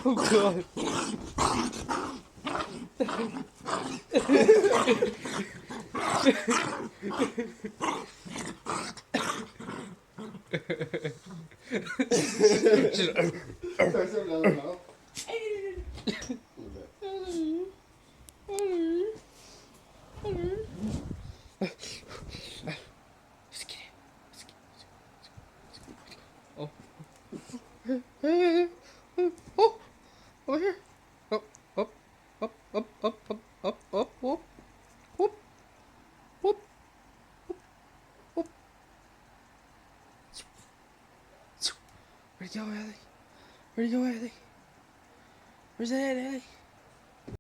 Oh god. Start zo lang nou. Oh. Oh. Over here. Up, up, up, up, up, up, up, up, whoop. Whoop. Whoop. Whoop. Where'd you go, Ellie? Where'd you go, Ellie? Where's that, Ellie?